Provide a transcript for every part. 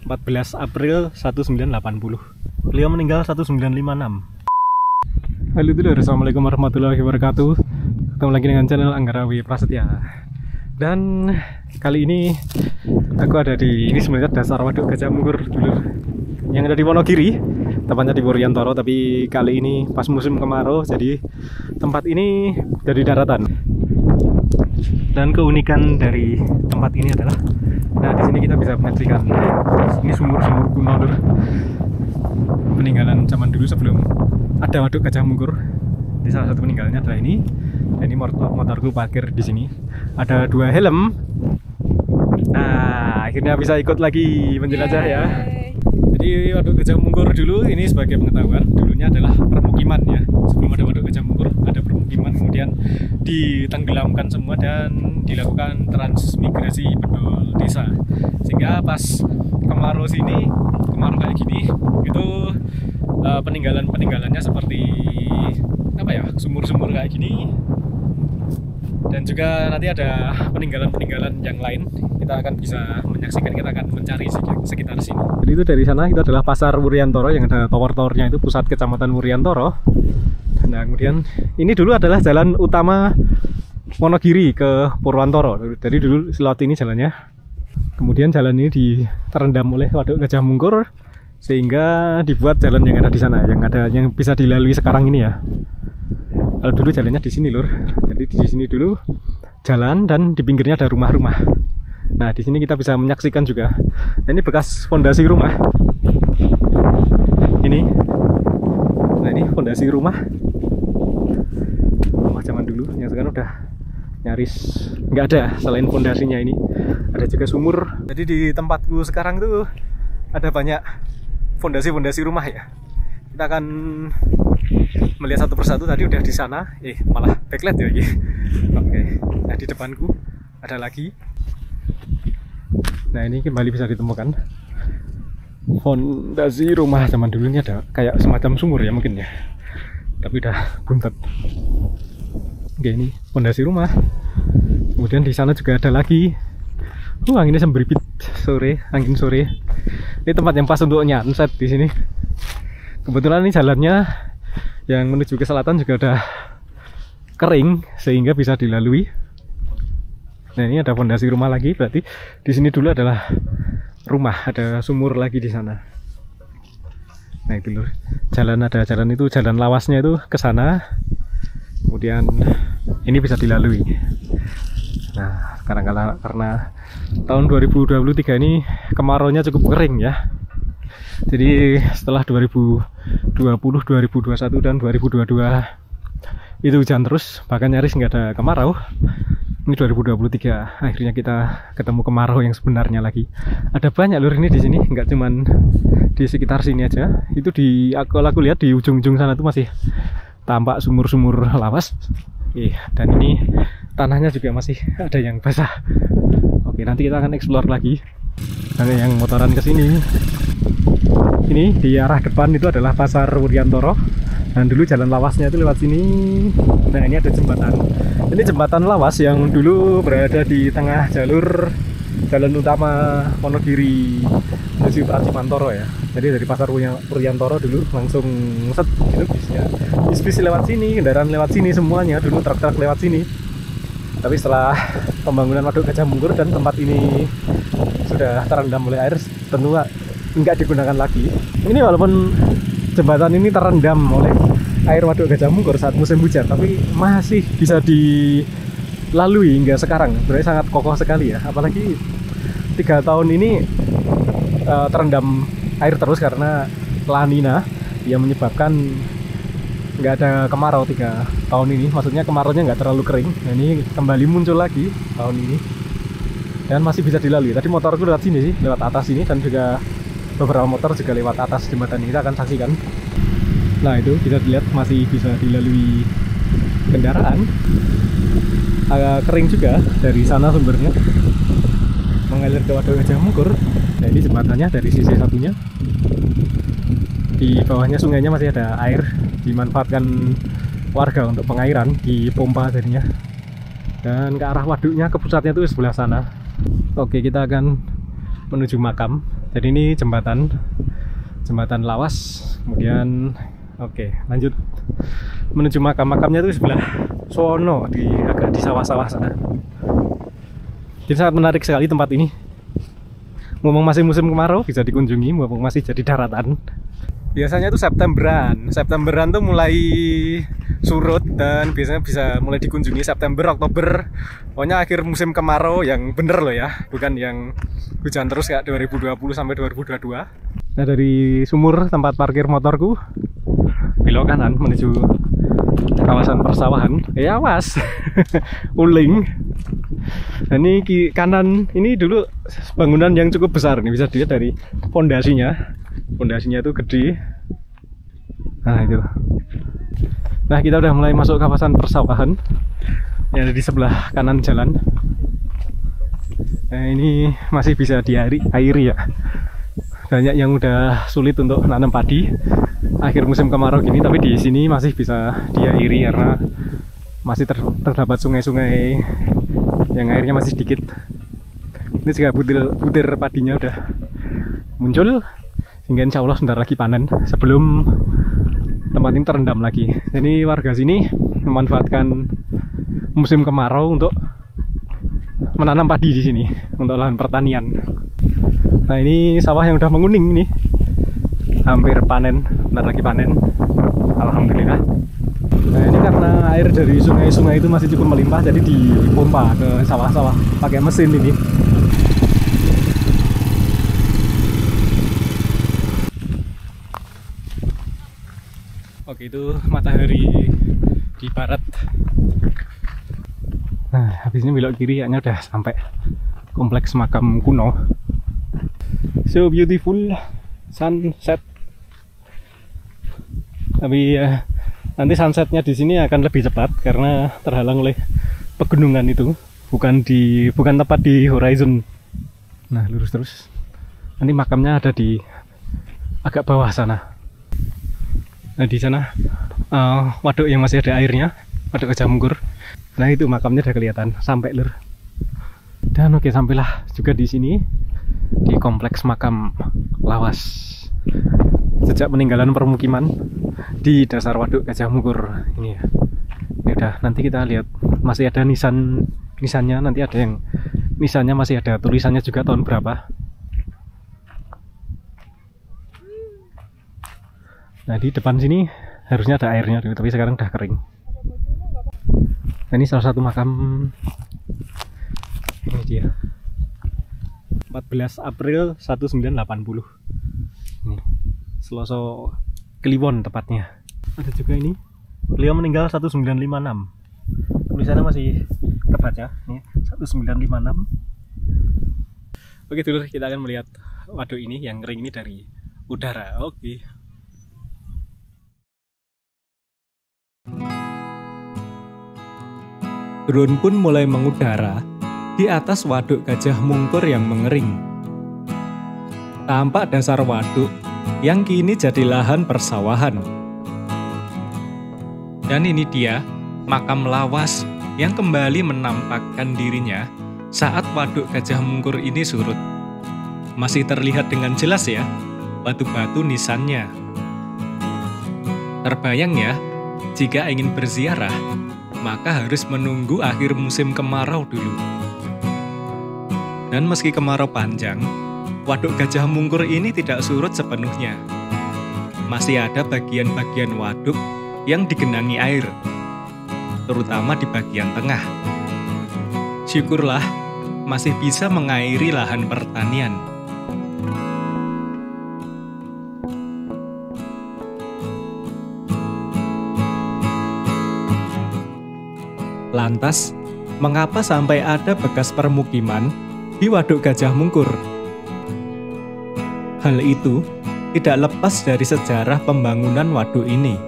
14 April 1980. Beliau meninggal 1956. Halo dulur, assalamualaikum warahmatullahi wabarakatuh. Ketemu lagi dengan channel Anggarawi Prasetya. Dan kali ini aku ada di ini sebenarnya dasar Waduk Gajah Mungkur dulur, yang ada di Wonogiri, tepatnya di Wuryantoro. Tapi kali ini pas musim kemarau, jadi tempat ini jadi daratan. Dan keunikan dari tempat ini adalah, nah di sini kita bisa menyaksikan ini sumur-sumur kuno lur, peninggalan zaman dulu sebelum ada Waduk Gajah Mungkur. Di salah satu peninggalannya adalah ini. Dan ini motorku parkir di sini. Ada 2 helm. Nah, akhirnya bisa ikut lagi menjelajah ya. Jadi Waduk Gajah Mungkur dulu ini sebagai pengetahuan, dulunya adalah permukiman ya. Sebelum ada Waduk Gajah Mungkur ada permukiman, kemudian ditenggelamkan semua dan dilakukan transmigrasi penduduk desa. Sehingga pas kemarau sini, kemarau kayak gini, itu peninggalannya seperti apa ya, sumur-sumur kayak gini. Dan juga nanti ada peninggalan-peninggalan yang lain, kita akan bisa menyaksikan, kita akan mencari sekitar sini. Jadi itu dari sana itu adalah pasar Wuryantoro yang ada tower-towernya, itu pusat kecamatan Wuryantoro. Nah kemudian ini dulu adalah jalan utama Wonogiri ke Purwantoro. Jadi dulu lewat ini jalannya. Kemudian jalan ini terendam oleh Waduk Gajah Mungkur, sehingga dibuat jalan yang ada di sana, yang bisa dilalui sekarang ini ya. Kalau dulu jalannya di sini lur. Jadi di sini dulu jalan dan di pinggirnya ada rumah-rumah. Nah di sini kita bisa menyaksikan juga. Nah, ini bekas fondasi rumah. Ini. Nah ini fondasi rumah. Rumah zaman dulu yang sekarang udah nyaris nggak ada selain fondasinya ini. Ada juga sumur. Jadi di tempatku sekarang tuh ada banyak fondasi-fondasi rumah ya. Kita akan melihat satu persatu. Tadi udah di sana, malah backlight ya. Oke. Nah di depanku ada lagi. Nah ini kembali bisa ditemukan fondasi rumah zaman dulu. Ini ada kayak semacam sumur ya mungkin ya, tapi udah buntet. Oke, ini fondasi rumah. Kemudian di sana juga ada lagi. Anginnya sembribit sore, angin sore. Ini tempat yang pas untuk nyanset di sini. Kebetulan ini jalannya yang menuju ke selatan juga udah kering sehingga bisa dilalui. Nah ini ada fondasi rumah lagi, berarti di sini dulu adalah rumah, ada sumur lagi di sana. Nah itu lur, ada jalan itu, jalan lawasnya itu ke sana. Kemudian ini bisa dilalui. Nah sekarang karena tahun 2023 ini kemaraunya cukup kering ya. Jadi setelah 2020, 2021 dan 2022 itu hujan terus, bahkan nyaris nggak ada kemarau. Ini 2023 akhirnya kita ketemu kemarau yang sebenarnya lagi. Ada banyak lur ini di sini, nggak cuman di sekitar sini aja. Itu aku lihat di ujung-ujung sana tuh masih tampak sumur-sumur lawas. Dan ini tanahnya juga masih ada yang basah. Oke, nanti kita akan explore lagi. Ada yang motoran ke sini. Ini di arah depan itu adalah pasar Wuryantoro. Dan dulu jalan lawasnya itu lewat sini. Nah ini ada jembatan. Ini jembatan lawas yang dulu berada di tengah jalur jalan utama Wonogiri menuju Pratimantoro ya. Jadi dari pasar Wuryantoro dulu langsung set itu bis lewat sini, kendaraan lewat sini semuanya, dulu truk-truk lewat sini. Tapi setelah pembangunan Waduk Gajah Mungkur dan tempat ini sudah terendam oleh air, tentu nggak digunakan lagi. Ini walaupun jembatan ini terendam oleh air Waduk Gajah Mungkur saat musim hujan, tapi masih bisa dilalui hingga sekarang. Berarti sangat kokoh sekali ya. Apalagi 3 tahun ini terendam air terus karena La Nina yang menyebabkan nggak ada kemarau 3 tahun ini. Maksudnya kemaraunya nggak terlalu kering. Nah, ini kembali muncul lagi tahun ini dan masih bisa dilalui. Tadi motorku lewat sini sih, lewat atas ini, dan juga beberapa motor juga lewat atas jembatan ini. Kita akan saksikan. Nah itu kita lihat masih bisa dilalui kendaraan. Agak kering juga dari sana sumbernya, mengalir ke Waduk Gajah Mungkur. Nah ini jembatannya dari sisi satunya. Di bawahnya sungainya masih ada air, dimanfaatkan warga untuk pengairan, dipompa jadinya. Dan ke arah waduknya, ke pusatnya itu sebelah sana. Oke, kita akan menuju makam. Jadi ini jembatan Lawas. Kemudian oke, lanjut menuju makam-makamnya itu sebelah sono, agak di sawah-sawah sana. Jadi sangat menarik sekali tempat ini. Ngomong masih musim kemarau, bisa dikunjungi, mumpung masih jadi daratan. Biasanya itu Septemberan tuh mulai surut, dan biasanya bisa mulai dikunjungi September, Oktober. Pokoknya akhir musim kemarau yang bener loh ya, bukan yang hujan terus kayak 2020 sampai 2022. Nah, dari sumur tempat parkir motorku, belok kanan menuju kawasan persawahan. Awas, uling. Dan ini kanan ini dulu bangunan yang cukup besar nih, bisa dilihat dari pondasinya. Pondasinya itu gede. Nah itu. Nah, kita udah mulai masuk kawasan persawahan yang ada di sebelah kanan jalan. Nah, ini masih bisa diairi ya. Banyak yang udah sulit untuk nanam padi akhir musim kemarau gini, tapi di sini masih bisa diairi karena masih terdapat sungai-sungai yang airnya masih sedikit. Ini juga butir padinya udah muncul, sehingga insya Allah sebentar lagi panen sebelum tempat ini terendam lagi. Jadi warga sini memanfaatkan musim kemarau untuk menanam padi di sini untuk lahan pertanian. Nah, ini sawah yang udah menguning nih, hampir panen, sebentar lagi panen. Alhamdulillah. Nah, ini karena air dari sungai-sungai itu masih cukup melimpah, jadi dipompa ke sawah-sawah pakai mesin ini. Oke, itu matahari di barat. Nah, habis ini belok kiri, kayaknya udah sampai kompleks makam kuno. So beautiful sunset. Tapi nanti sunsetnya di sini akan lebih cepat karena terhalang oleh pegunungan itu, bukan tepat di horizon. Nah, lurus terus. Nanti makamnya ada di agak bawah sana. Nah, di sana waduk yang masih ada airnya, waduk Gajah Mungkur. Nah, itu makamnya udah kelihatan sampai lur. Dan oke, sampailah juga di sini di kompleks makam Lawas. Sejak peninggalan permukiman di dasar waduk Gajah Mungkur ini ya. Ini udah, nanti kita lihat masih ada nisannya, nanti ada yang nisannya masih ada tulisannya juga tahun berapa. Nah, di depan sini harusnya ada airnya, tapi sekarang udah kering. Nah, ini salah satu makam. Ini dia. 14 April 1980. Ini Selasa Kliwon tepatnya. Ada juga ini. Beliau meninggal 1956. Tulisannya masih terbaca. Nih, 1956. Oke, dulu kita akan melihat waduk ini yang kering ini dari udara. Oke. Drone pun mulai mengudara di atas waduk Gajah Mungkur yang mengering. Tampak dasar waduk yang kini jadi lahan persawahan. Dan ini dia makam Lawas yang kembali menampakkan dirinya saat waduk Gajah Mungkur ini surut. Masih terlihat dengan jelas ya batu-batu nisannya. Terbayang ya, jika ingin berziarah, maka harus menunggu akhir musim kemarau dulu. Dan meski kemarau panjang, waduk Gajah Mungkur ini tidak surut sepenuhnya. Masih ada bagian-bagian waduk yang digenangi air, terutama di bagian tengah. Syukurlah masih bisa mengairi lahan pertanian. Lantas, mengapa sampai ada bekas permukiman di waduk Gajah Mungkur? Hal itu tidak lepas dari sejarah pembangunan waduk ini.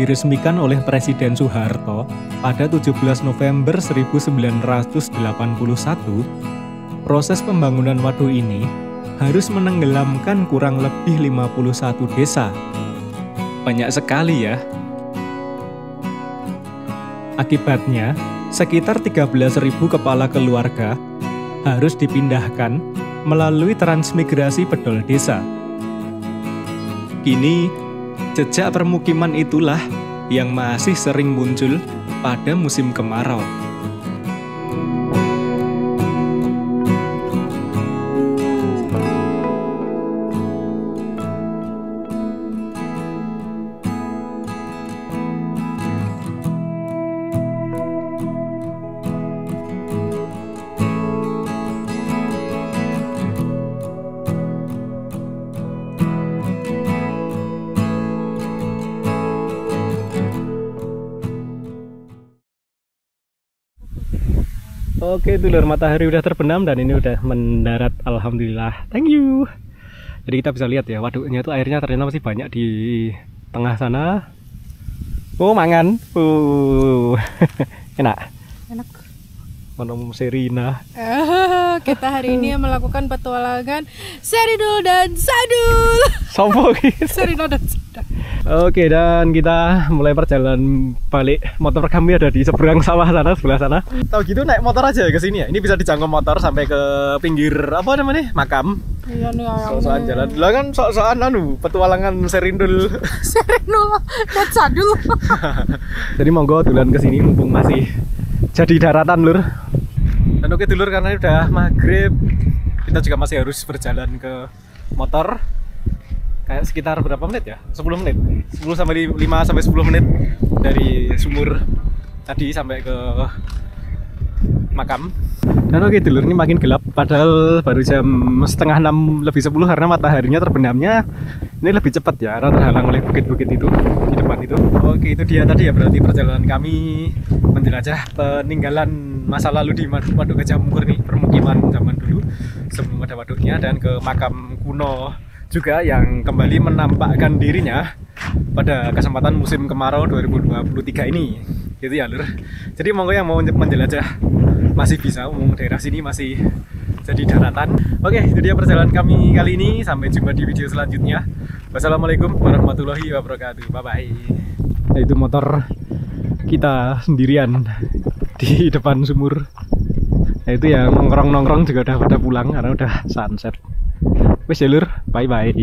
Diresmikan oleh Presiden Soeharto pada 17 November 1981, proses pembangunan waduk ini harus menenggelamkan kurang lebih 51 desa. Banyak sekali ya. Akibatnya, sekitar 13.000 kepala keluarga harus dipindahkan melalui transmigrasi bedol desa. Kini, jejak permukiman itulah yang masih sering muncul pada musim kemarau. Oke dulur, matahari udah terbenam dan ini udah mendarat, alhamdulillah, thank you. Jadi kita bisa lihat ya, waduknya tuh airnya ternyata masih banyak di tengah sana. Oh mangan, enak. Enak. Menem Serina. Kita hari ini melakukan petualangan Seridul dan Sadul. Sopo gitu. Serina dan Sadul. Oke, dan kita mulai perjalanan balik. Motor kami ada di seberang sawah sana, sebelah sana. Tahu gitu naik motor aja ke sini ya. Ini bisa dijangkau motor sampai ke pinggir apa namanya? Makam. Iya nih ayam. Sok-sokan jalan. Lah kan sok-sokan petualangan Serindul. Serindul dan Sadul. Jadi monggo duluan ke sini mumpung masih jadi daratan lur. Dan oke dulur, karena udah maghrib, kita juga masih harus berjalan ke motor. Kayak sekitar berapa menit ya? 10 menit. 10 sampai 5 sampai 10 menit dari sumur tadi sampai ke makam. Dan oke dulur, ini makin gelap padahal baru jam setengah 6 lebih 10 karena mataharinya terbenamnya ini lebih cepat ya, karena terhalang oleh bukit-bukit itu di depan itu. Oke, itu dia tadi ya, berarti perjalanan kami menjelajah peninggalan masa lalu di Waduk Gajah Mungkur nih, permukiman zaman dulu sebelum ada waduknya, dan ke makam kuno juga yang kembali menampakkan dirinya pada kesempatan musim kemarau 2023 ini. Gitu ya lur. Jadi monggo yang mau menjelajah masih bisa, umum daerah sini masih jadi daratan. Oke, itu dia perjalanan kami kali ini. Sampai jumpa di video selanjutnya. Wassalamualaikum warahmatullahi wabarakatuh. Bye bye. Nah, itu motor kita sendirian di depan sumur. Nah, itu yang nongkrong-nongkrong juga udah pada pulang karena udah sunset. Wes ya lur, bye bye.